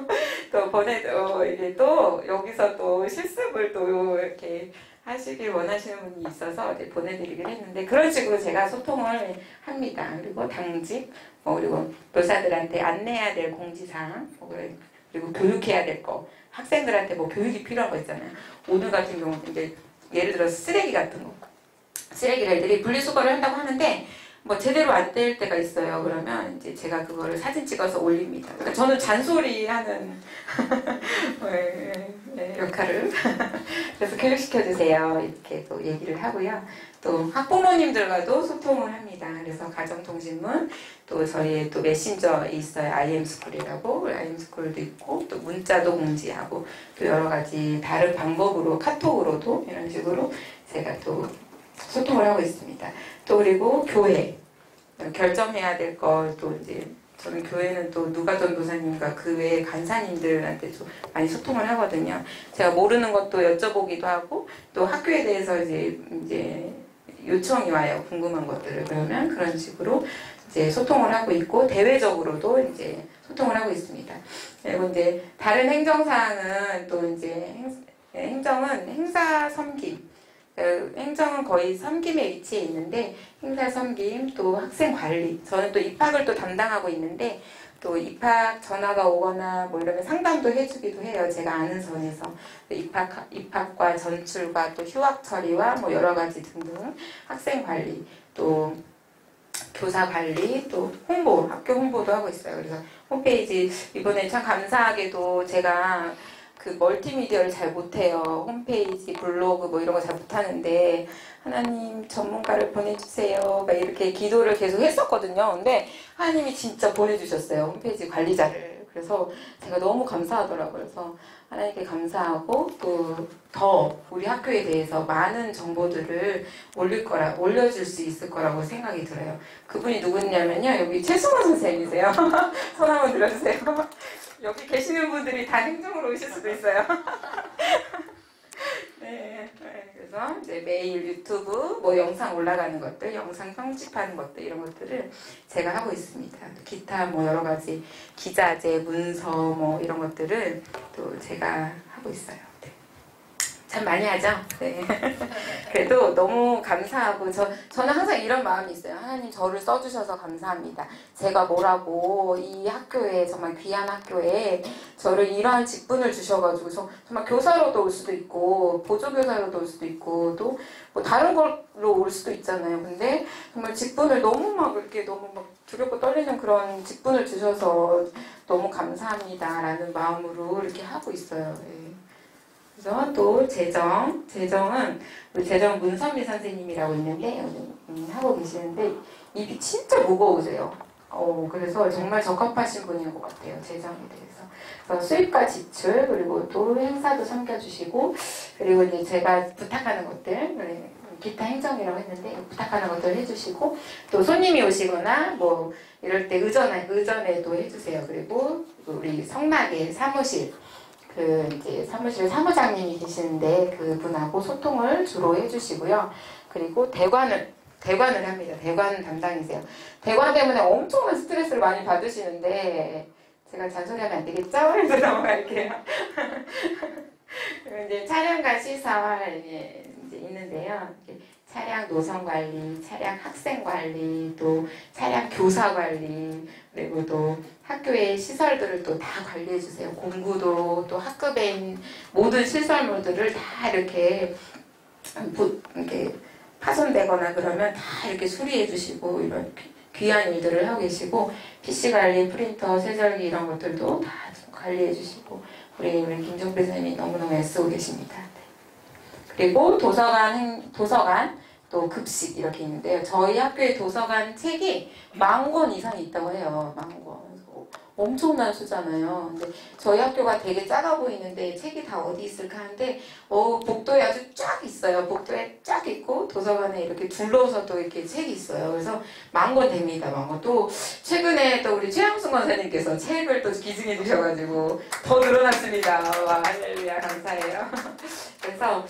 또 이게 또 여기서 또 실습을 또 이렇게 하시길 원하시는 분이 있어서 이제 보내드리긴 했는데 그런 식으로 제가 소통을 합니다. 그리고 당직, 그리고 교사들한테 안내해야 될 공지사항, 그리고 교육해야 될 거, 학생들한테 뭐 교육이 필요한 거 있잖아요. 오늘 같은 경우는 이제 예를 들어서 쓰레기 같은 거, 쓰레기를 애들이 분리수거를 한다고 하는데 뭐 제대로 안 될 때가 있어요. 그러면 이제 제가 그거를 사진 찍어서 올립니다. 그러니까 저는 잔소리하는 역할을 그래서 교육시켜주세요. 이렇게 또 얘기를 하고요. 또 학부모님들과도 소통을 합니다. 그래서 가정통신문, 또 저희의 또 메신저 있어요. IM스쿨이라고 IM스쿨도 있고 또 문자도 공지하고 또 여러 가지 다른 방법으로 카톡으로도 이런 식으로 제가 또 소통을 하고 있습니다. 또 그리고 교회 결정해야 될 거 또 이제 저는 교회는 또 누가 전도사님과 그 외에 간사님들한테 좀 많이 소통을 하거든요. 제가 모르는 것도 여쭤보기도 하고 또 학교에 대해서 이제 요청이 와요. 궁금한 것들을. 그러면 그런 식으로 이제 소통을 하고 있고 대외적으로도 이제 소통을 하고 있습니다. 그리고 이제 다른 행정사항은 또 이제 행정은 행사 섬김. 행정은 거의 섬김의 위치에 있는데 행사 섬김, 또 학생 관리 저는 또 입학을 또 담당하고 있는데 또 입학 전화가 오거나 뭐 이러면 상담도 해주기도 해요. 제가 아는 선에서 입학과 전출과 또 휴학 처리와 뭐 여러 가지 등등 학생 관리 또 교사 관리 또 홍보 학교 홍보도 하고 있어요. 그래서 홈페이지 이번에 참 감사하게도 제가 그 멀티미디어를 잘 못해요. 홈페이지, 블로그 뭐 이런 거 잘 못하는데 하나님 전문가를 보내주세요. 막 이렇게 기도를 계속 했었거든요. 근데 하나님이 진짜 보내주셨어요. 홈페이지 관리자를. 그래서 제가 너무 감사하더라고요. 그래서 하나님께 감사하고 또 더 우리 학교에 대해서 많은 정보들을 올려줄 수 있을 거라고 생각이 들어요. 그분이 누구냐면요. 여기 최승원 선생님이세요. 손 한번 들어주세요. 여기 계시는 분들이 다 행정으로 오실 수도 있어요. 네, 그래서 이제 매일 유튜브 뭐 영상 올라가는 것들, 영상 편집하는 것들 이런 것들을 제가 하고 있습니다. 기타 뭐 여러 가지 기자재, 문서 뭐 이런 것들을 또 제가 하고 있어요. 네. 참 많이 하죠. 네. 그래도 너무 감사하고 저는 항상 이런 마음이 있어요. 하나님 저를 써주셔서 감사합니다. 제가 뭐라고 이 학교에 정말 귀한 학교에 저를 이러한 직분을 주셔가지고 정말 교사로도 올 수도 있고 보조교사로도 올 수도 있고 또 뭐 다른 걸로 올 수도 있잖아요. 근데 정말 직분을 너무 막 이렇게 너무 막 두렵고 떨리는 그런 직분을 주셔서 너무 감사합니다라는 마음으로 이렇게 하고 있어요. 네. 그래서 또 재정은 우리 재정 문선미 선생님이라고 있는데 하고 계시는데 입이 진짜 무거우세요. 그래서 정말 적합하신 분인 것 같아요. 재정에 대해서. 그래서 수입과 지출 그리고 또 행사도 섬겨주시고 그리고 이제 제가 부탁하는 것들 기타 행정이라고 했는데 부탁하는 것들 해주시고 또 손님이 오시거나 뭐 이럴 때 의전에도 해주세요. 그리고 우리 성락의 사무실 이제 사무실에 사무장님이 계시는데 그분하고 소통을 주로 해주시고요. 그리고 대관을 합니다. 대관 담당이세요. 대관 때문에 엄청난 스트레스를 많이 받으시는데 제가 잔소리하면 안 되겠죠? 그래서 넘어갈게요. 이제 촬영과 시설 이제 있는데요. 차량 노선 관리, 차량 학생 관리, 또 차량 교사 관리, 그리고 또 학교의 시설들을 또 다 관리해 주세요. 공구도 또 학급에 있는 모든 시설물들을 다 이렇게 파손되거나 그러면 다 이렇게 수리해 주시고 이런 귀한 일들을 하고 계시고 PC 관리, 프린터, 세절기 이런 것들도 다 관리해 주시고 우리 김종필 선생님이 너무너무 애쓰고 계십니다. 그리고 도서관 또 급식 이렇게 있는데요. 저희 학교에 도서관 책이 10,000권 이상이 있다고 해요. 10,000권. 엄청난 수잖아요. 근데 저희 학교가 되게 작아 보이는데 책이 다 어디 있을까 하는데 복도에 아주 쫙 있어요. 복도에 쫙 있고 도서관에 이렇게 둘러서도 이렇게 책이 있어요. 그래서 10,000권 됩니다. 10,000권. 또 최근에 또 우리 최양순 권사님께서 책을 또 기증해 주셔가지고 더 늘어났습니다. 와, 할렐루야 감사해요. 그래서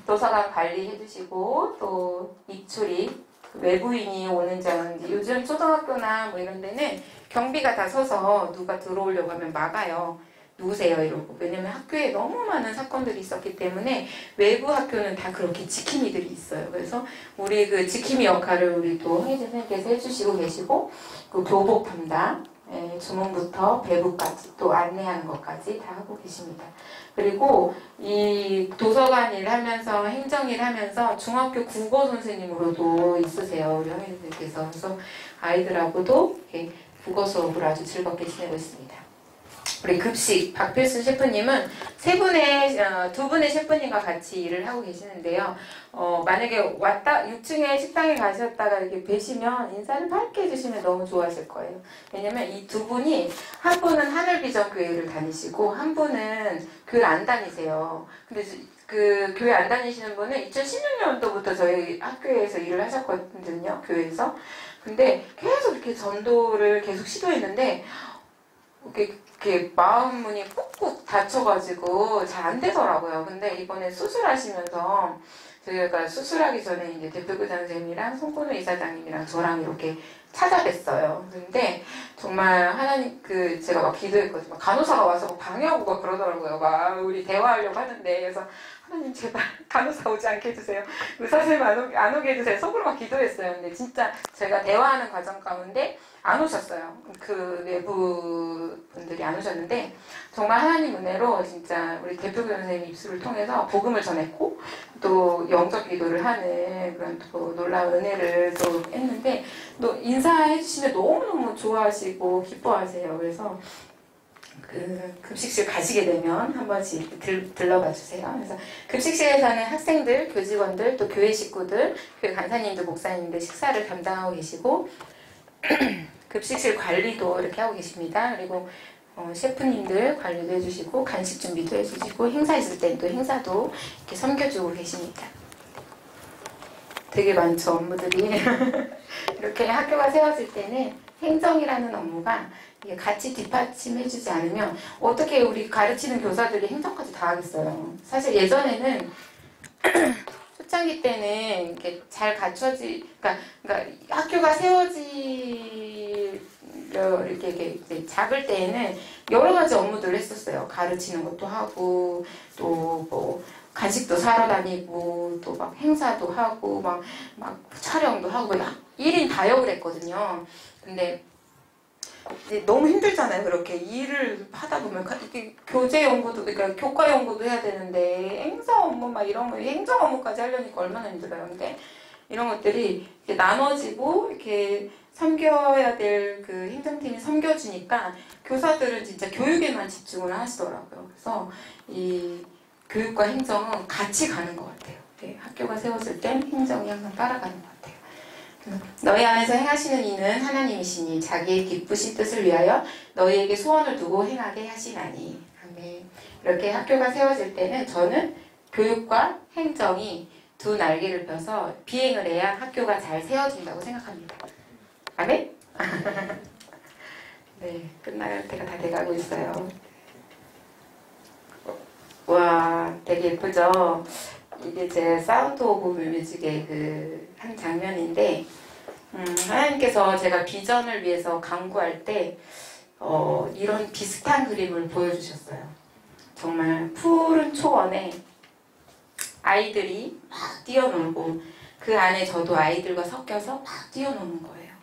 도서관 관리해 주시고 또 입출입 외부인이 오는지 안 오는지 요즘 초등학교나 뭐 이런 데는 경비가 다 서서 누가 들어오려고 하면 막아요. 누구세요? 이러고. 왜냐면 학교에 너무 많은 사건들이 있었기 때문에 외부 학교는 다 그렇게 지킴이들이 있어요. 그래서 우리 그 지킴이 역할을 우리 또 홍혜진 선생님께서 해주시고 계시고 그 교복 담당 주문부터 배부까지 또 안내하는 것까지 다 하고 계십니다. 그리고 이 도서관 일 하면서 행정 일 하면서 중학교 국어 선생님으로도 있으세요. 우리 형님들께서. 그래서 아이들하고도 국어 수업을 아주 즐겁게 지내고 있습니다. 우리 급식 박필순 셰프님은 두 분의 셰프님과 같이 일을 하고 계시는데요. 만약에 6층에 식당에 가셨다가 이렇게 뵈시면 인사를 밝게 해주시면 너무 좋아하실 거예요. 왜냐면 이 두 분이 한 분은 하늘비전교회를 다니시고 한 분은 교회를 안 다니세요. 근데 그 교회 안 다니시는 분은 2016년도부터 저희 학교에서 일을 하셨거든요. 교회에서. 근데 계속 이렇게 전도를 계속 시도했는데 이렇게 마음 문이 꾹꾹 닫혀가지고 잘 안 되더라고요. 근데 이번에 수술하시면서 저희가 수술하기 전에 이제 대표교장 선생님이랑 송건우 이사장님이랑 저랑 이렇게 찾아뵀어요. 근데 정말 하나님 제가 막 기도했거든요. 간호사가 와서 방해하고 막 그러더라고요. 막 우리 대화하려고 하는데 그래서 하나님 제발 간호사 오지 않게 해주세요. 의사 선생님 안 오게 해주세요. 속으로 막 기도했어요. 근데 진짜 제가 대화하는 과정 가운데 안 오셨어요. 그 외부 분들이 안 오셨는데 정말 하나님 은혜로 진짜 우리 대표교장 선생님 입술을 통해서 복음을 전했고 또 영적 기도를 하는 그런 또 놀라운 은혜를 또 했는데 또 인사해 주시면 너무너무 좋아하시고 기뻐하세요. 그래서 그 급식실 가시게 되면 한 번씩 들러봐 주세요. 그래서 급식실에서는 학생들, 교직원들, 또 교회 식구들, 교회 간사님들, 목사님들 식사를 담당하고 계시고 급식실 관리도 이렇게 하고 계십니다. 그리고 셰프님들 관리도 해주시고 간식 준비도 해주시고 행사 있을 땐 또 행사도 이렇게 섬겨주고 계십니다. 되게 많죠 업무들이. 이렇게 학교가 세워질 때는 행정이라는 업무가 같이 뒷받침해주지 않으면 어떻게 우리 가르치는 교사들이 행정까지 다 하겠어요. 사실 예전에는 초창기 때는 이렇게 잘 갖춰지, 그러니까 학교가 세워지려면 이렇게 이제 작을 때에는 여러 가지 업무들을 했었어요. 가르치는 것도 하고 또 뭐 간식도 사러 다니고 또 막 행사도 하고 막 촬영도 하고 막 1인 다역을 했거든요. 근데 이제 너무 힘들잖아요. 그렇게 일을 하다 보면 이게 교재 연구도 그러니까 교과 연구도 해야 되는데 행사 업무 막 이런 거 행정 업무까지 하려니까 얼마나 힘들어요. 근데 이런 것들이 이렇게 나눠지고 이렇게 섬겨야 될 그 행정팀이 섬겨주니까 교사들은 진짜 교육에만 집중을 하시더라고요. 그래서 이 교육과 행정은 같이 가는 것 같아요. 네, 학교가 세웠을 땐 행정이 항상 따라가는 것 같아요. 너희 안에서 행하시는 이는 하나님이시니 자기의 기쁘신 뜻을 위하여 너희에게 소원을 두고 행하게 하시나니. 아멘. 이렇게 학교가 세워질 때는 저는 교육과 행정이 두 날개를 펴서 비행을 해야 학교가 잘 세워진다고 생각합니다. 아멘? 네, 끝날 때가 다 돼가고 있어요. 와, 되게 예쁘죠? 이게 제 사운드 오브 뮤직의 그 한 장면인데, 하나님께서 제가 비전을 위해서 강구할 때, 이런 비슷한 그림을 보여주셨어요. 정말 푸른 초원에 아이들이 막 뛰어놀고, 그 안에 저도 아이들과 섞여서 막 뛰어노는 거예요.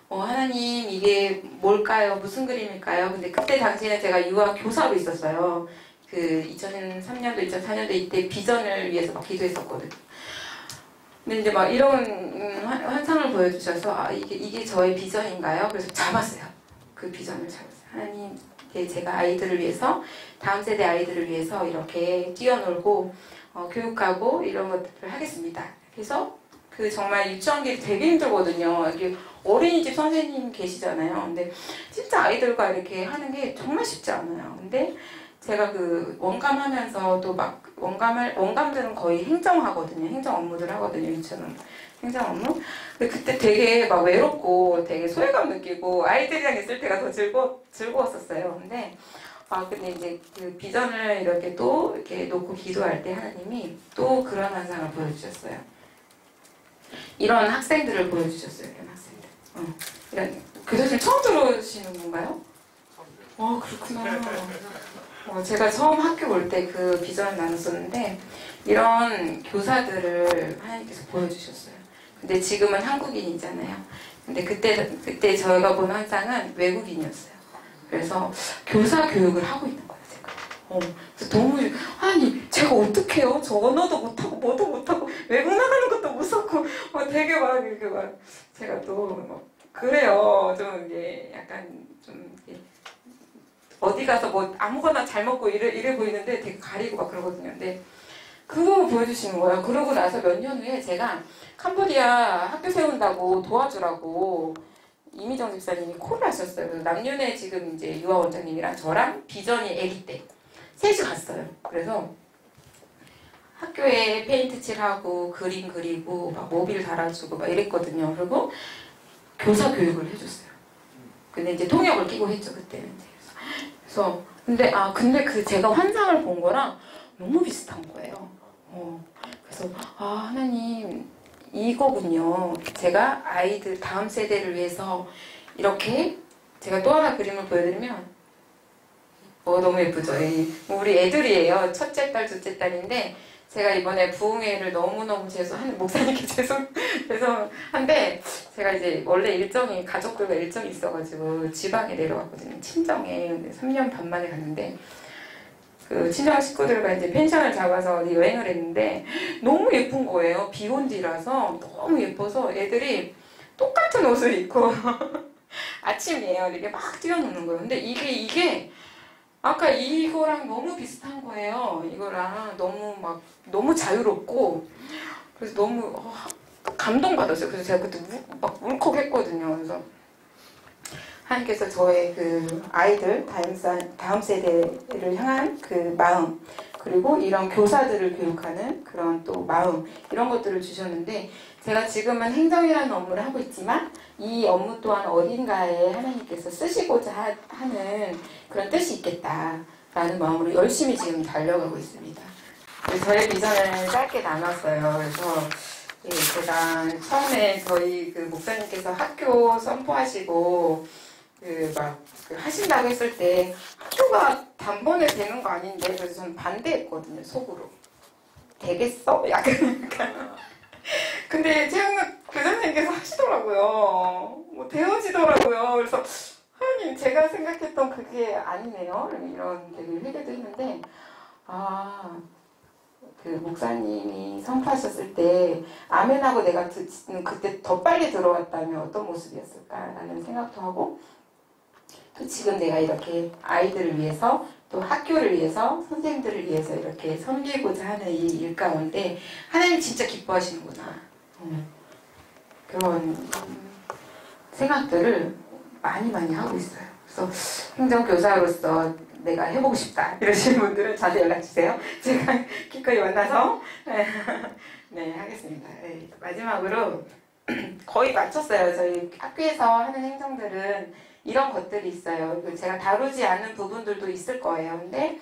하나님, 이게 뭘까요? 무슨 그림일까요? 근데 그때 당시에는 제가 유아 교사로 있었어요. 그 2003년도, 2004년도 이때 비전을 위해서 막 기도했었거든요. 근데 이제 막 이런 환상을 보여주셔서 이게 저의 비전인가요? 그래서 잡았어요. 그 비전을 잡았어요. 하나님, 제가 아이들을 위해서 다음 세대 아이들을 위해서 이렇게 뛰어놀고 교육하고 이런 것들을 하겠습니다. 그래서 그 정말 유치원길이 되게 힘들거든요. 이게 어린이집 선생님 계시잖아요. 근데 진짜 아이들과 이렇게 하는 게 정말 쉽지 않아요. 근데 제가 그 원감하면서 또 막 원감들은 거의 행정하거든요. 행정 업무들 하거든요. 유치원 행정 업무. 근데 그때 되게 막 외롭고 되게 소외감 느끼고 아이들이랑 있을 때가 더 즐거웠었어요. 근데 이제 그 비전을 이렇게 또 이렇게 놓고 기도할 때 하나님이 또 그런 환상을 보여주셨어요. 이런 학생들을 보여주셨어요. 이런 학생들. 이런 교수님 처음 들으시는 건가요? 그렇구나. 제가 처음 학교 올 때 그 비전을 나눴었는데 이런 교사들을 하나님께서 보여주셨어요. 근데 지금은 한국인이잖아요. 근데 그때 저희가 본 환상은 외국인이었어요. 그래서 교사 교육을 하고 있는 거예요, 제가. 그래서 너무 하나님, 제가 어떡해요? 저 언어도 못하고 뭐도 못하고 외국 나가는 것도 무섭고 되게 막 이렇게 막 제가 또 그래요. 좀 이게 약간 좀 이렇게 어디 가서 뭐 아무거나 잘 먹고 이래 보이는데 되게 가리고 막 그러거든요. 근데 그거 보여주시는 거예요. 그러고 나서 몇 년 후에 제가 캄보디아 학교 세운다고 도와주라고 이미정 집사님이 콜을 하셨어요. 그래서 남윤의 지금 이제 유아 원장님이랑 저랑 비전이 아기 때 셋이 갔어요. 그래서 학교에 페인트 칠하고 그림 그리고 막 모빌 달아주고 막 이랬거든요. 그리고 교사 교육을 해줬어요. 근데 이제 통역을 끼고 했죠, 그때는. 근데 그 제가 환상을 본 거랑 너무 비슷한 거예요. 그래서 하나님, 이거군요. 제가 아이들 다음 세대를 위해서 이렇게 제가 또 하나 그림을 보여드리면 너무 예쁘죠? 우리 애들이에요. 첫째 딸, 둘째 딸인데 제가 이번에 부흥회를 너무너무 목사님께 죄송한데 제가 이제 원래 가족들과 일정이 있어가지고 지방에 내려갔거든요. 친정에. 3년 반 만에 갔는데 그 친정 식구들과 이제 펜션을 잡아서 어디 여행을 했는데 너무 예쁜 거예요. 비 온 뒤라서 너무 예뻐서 애들이 똑같은 옷을 입고 아침이에요. 이렇게 막 뛰어노는 거예요. 근데 이게 아까 이거랑 너무 비슷한 거예요. 이거랑 너무 자유롭고 그래서 너무 감동받았어요. 그래서 제가 그때 막 울컥했거든요. 그래서 하나님께서 저의 그 아이들 다음 세대를 향한 그 마음 그리고 이런 교사들을 교육하는 그런 또 마음 이런 것들을 주셨는데 제가 지금은 행정이라는 업무를 하고 있지만 이 업무 또한 어딘가에 하나님께서 쓰시고자 하는 그런 뜻이 있겠다라는 마음으로 열심히 지금 달려가고 있습니다. 저의 비전을 짧게 나눴어요. 그래서 제가 처음에 저희 그 목사님께서 학교 선포하시고 그 하신다고 했을 때 학교가 단번에 되는 거 아닌데 그래서 저는 반대했거든요. 속으로. 되겠어? 약간. 근데 최영락 그 선생님께서 하시더라고요. 뭐 되어지더라고요. 그래서 하나님 제가 생각했던 그게 아니네요. 이런 되게 회개도 했는데 그 목사님이 선포하셨을 때 아멘하고 내가 그때 더 빨리 들어왔다면 어떤 모습이었을까라는 생각도 하고 또 지금 내가 이렇게 아이들을 위해서 또 학교를 위해서 선생님들을 위해서 이렇게 섬기고자 하는 이 일 가운데 하나님 진짜 기뻐하시는구나 그런 생각들을 많이 하고 있어요. 그래서 행정교사로서 내가 해보고 싶다 이러시는 분들은 저한테 연락주세요. 제가 기꺼이 만나서 네 하겠습니다. 네, 마지막으로 거의 마쳤어요. 저희 학교에서 하는 행정들은 이런 것들이 있어요. 제가 다루지 않는 부분들도 있을 거예요. 근데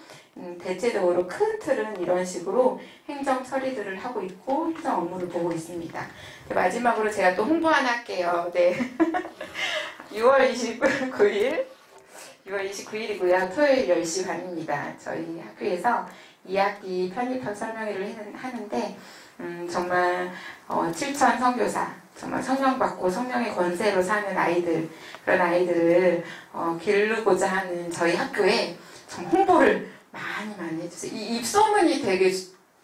대체적으로 큰 틀은 이런 식으로 행정 처리들을 하고 있고 행정 업무를 보고 있습니다. 마지막으로 제가 또 홍보 하나 할게요. 네. 6월 29일이고요. 토요일 10시 반입니다. 저희 학교에서 2학기 편입학 설명회를 하는데 정말 7천 선교사 정말 성령받고 성령의 권세로 사는 아이들 그런 아이들을 기르고자 하는 저희 학교에 좀 홍보를 많이 해주세요. 이 입소문이 되게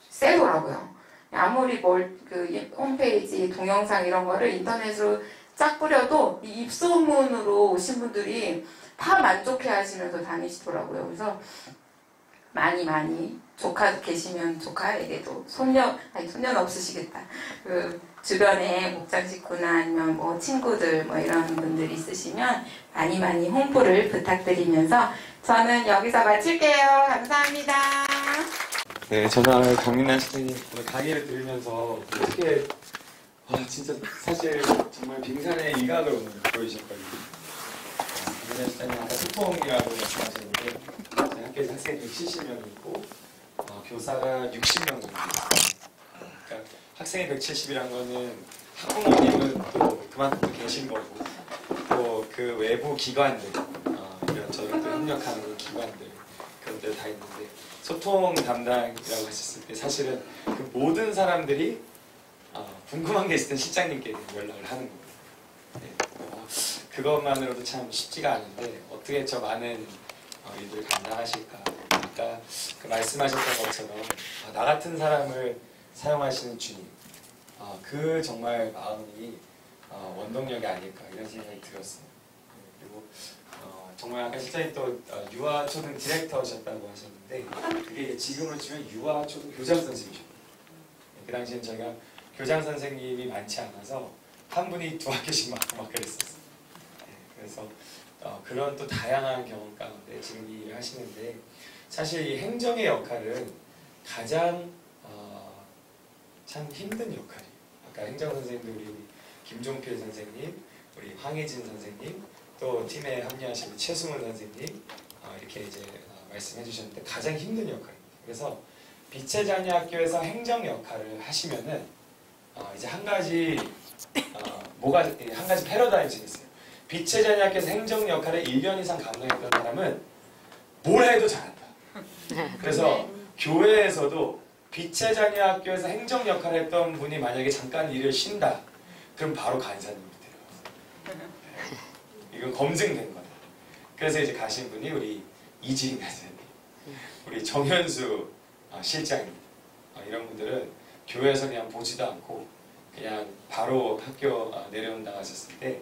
세더라고요. 아무리 그 홈페이지 동영상 이런 거를 인터넷으로 쫙 뿌려도 이 입소문으로 오신 분들이 다 만족해 하시면서 다니시더라고요. 그래서 많이 조카 계시면 조카에게도 손녀는 없으시겠다. 그 주변에 목장 식구나 아니면 뭐 친구들 뭐 이런 분들이 있으시면 많이 홍보를 부탁드리면서 저는 여기서 마칠게요. 감사합니다. 네, 저는 강민아 선생님 오늘 강의를 들으면서 어떻게 진짜 사실 정말 빙산의 일각을 오늘 보이셨거든요. 강민아 선생님 아까 소통이라고 말씀하셨는데 저희 학교에서 학생이 170명 있고 교사가 60명 정도 있어요. 그러니까 학생이 170이란 거는 학부모님은 또 그만큼 계신 거고 또 그 외부 기관들 이런 저희들 협력하는 기관들 그런 데 다 있는데 소통 담당이라고 하셨을 때 사실은 그 모든 사람들이 궁금한 게 있을 땐 실장님께 연락을 하는 거예요. 네, 그것만으로도 참 쉽지가 않은데 어떻게 저 많은 일들 감당하실까. 아까 그 말씀하셨던 것처럼 나 같은 사람을 사용하시는 주님 그 정말 마음이 원동력이 아닐까 이런 생각이 들었어요. 그리고 정말 아까 실장님 또 유아초등 디렉터셨다고 하셨는데 그게 지금으로 치면 유아초등 교장 선생님이셨거든요. 그 당시엔 저희가 교장 선생님이 많지 않아서 한 분이 2학기씩 맡고 막 그랬었어요. 그래서 그런 또 다양한 경험 가운데 지금 이 일을 하시는데 사실 이 행정의 역할은 가장 참 힘든 역할이에요. 아까 행정 선생님도 우리 김종필 선생님, 우리 황혜진 선생님, 또 팀에 합류하신 최승훈 선생님 이렇게 이제 말씀해 주셨는데 가장 힘든 역할입니다. 그래서 빛의 자녀 학교에서 행정 역할을 하시면은 이제 한 가지 한 가지 패러다임이 있어요. 빛의 자녀 학교에서 행정 역할을 1년 이상 감당했던 사람은 뭘 해도 잘한다. 그래서 교회에서도 빛의 자녀 학교에서 행정 역할을 했던 분이 만약에 잠깐 일을 쉰다. 그럼 바로 간사님이 데려가요. 이건 검증된 거다. 그래서 이제 가신 분이 우리 이지인 간사님, 우리 정현수 실장입니다. 이런 분들은 교회에서 그냥 보지도 않고 그냥 바로 학교 내려온다 하셨을 때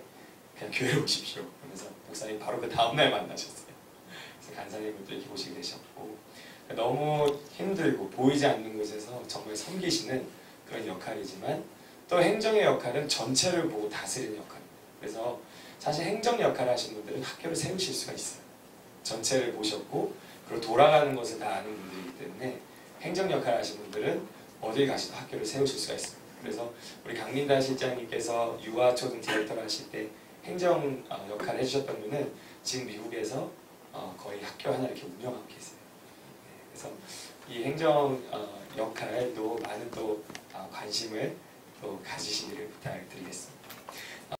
그냥 교회 오십시오. 그러면서 목사님 바로 그 다음날 만나셨어요. 그래서 간사님들도 이렇게 오시게 되셨고 너무 힘들고 보이지 않는 곳에서 정말 섬기시는 그런 역할이지만 또 행정의 역할은 전체를 보고 다스리는 역할입니다. 그래서 사실 행정 역할을 하시는 분들은 학교를 세우실 수가 있어요. 전체를 보셨고 그리고 돌아가는 것을 다 아는 분들이기 때문에 행정 역할을 하시는 분들은 어딜 가셔도 학교를 세우실 수가 있습니다. 그래서 우리 강민단 실장님께서 유아초등 디렉터를 하실 때 행정 역할을 해주셨던 분은 지금 미국에서 거의 학교 하나 이렇게 운영하고 계세요. 그래서 이 행정 역할도 많은 또 관심을 또 가지시기를 부탁드리겠습니다.